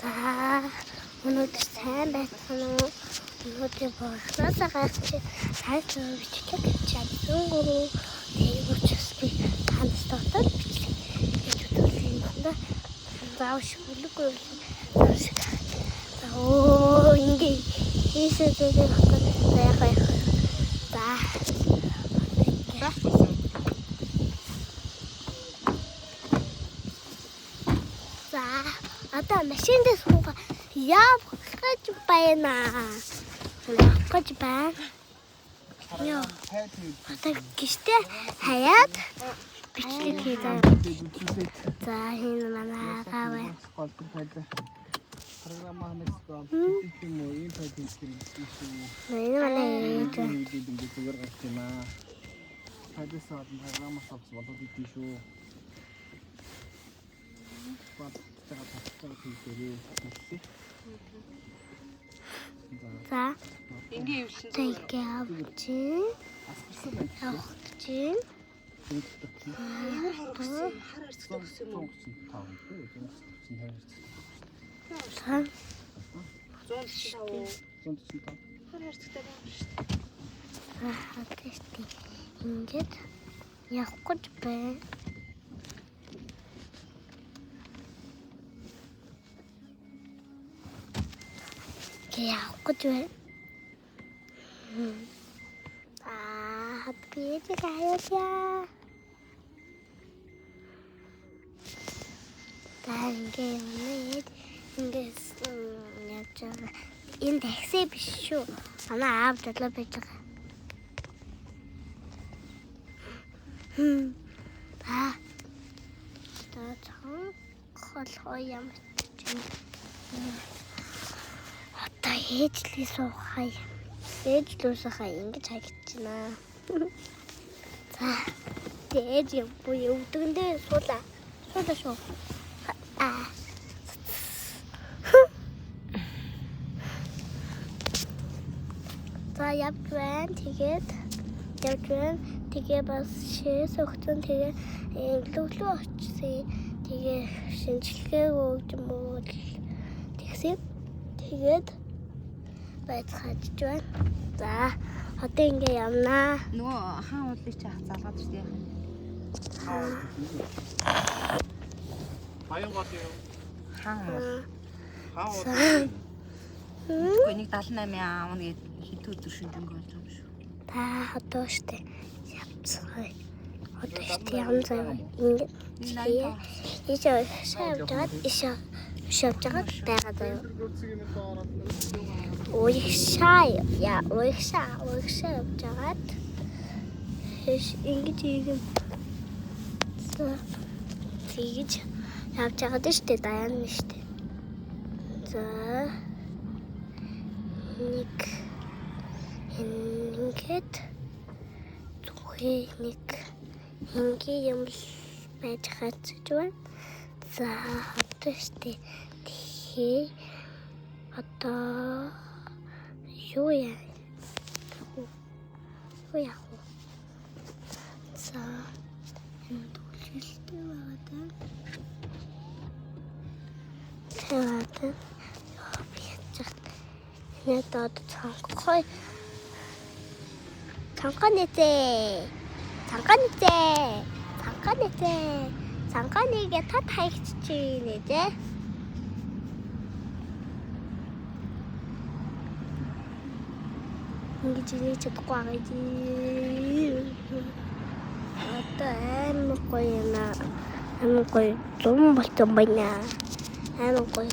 За өнөөдөр сайн байцгаана уу? Өнөөдөр босносоо гарч хайцаа бичлэг чадсан гоо. Тэгээд учраас би хандс дотор бичлэг гэж үзүүлсэн юм байна. Заавш бүлэг оо ингээ ийшээ тэгээд яах. За одоо машиндээ суугаа явах гэж байна. Явах гэж байна. Яа. Одоо гişтэй хаяад бичлэг хийлээ. За энэ манай гаваа. Программа хамсгаа тийм үү ийм файлыг хийсэн. Энэ манай зүгээр гарчна. Хадисаад программа савс болоод идэв шүү. За ингээ явуулсан. Тэгээ авчин. Авчин. Хар арцдаг гэсэн юм уу? 145. Хар арцдаг байгаа шүү дээ. Хатesti. Ингээд явах гэж байна. Явах гэж байна. Хатгийж гаяа. Ингээд явж байгаа. Энэ такси биш шүү. Манай аав залуу байж байгаа. Хол ямар ч юм. Одоо ээжлээ суухай. Ээжлүүсээ ингэж хагична. За ээж юм буу өвдгөндөө суулаа. Суулаа шүү. За явж байна. Тэгээ бас шээс өгсөн. Тэгээ лөглөө очсон. Тэгээ шинжилгээ өгч юм уу тэгсэн. Тэгээд байцгааж байна. За одоо ингэ явнаа. Нөгөө хаан уулыг чи залгаад штэ. Баян гол юм. Хаан уул. Хаан уул. Үгүй нэг 78 аавна гээд хитүү өдөр шинжэнгүй болж байгаа юм шүү. Та одоо штэ явцгаая. Одоо штэ явцгаая. Ингэ ийшээ шавжгаад байгаа даа. Уйшаа явж байгаад ингэж ийгэн тэгж явж байгаад штэ даяан штэ. За нэг ингээд зүхий нэг ингээ юм байж хацж байна. За одоо штэ тий одоо юу яа. За энэ төлөвлөлтөө байгаа. Тэгээд энэ дод цанхой цанханыг тат хайгч чи нэ дээ. Ингэж хийж чадахгүй байгаа ਜੀ. Одоо амар гоё зум болсон байна. Амар гоё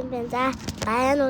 юм байна. За баян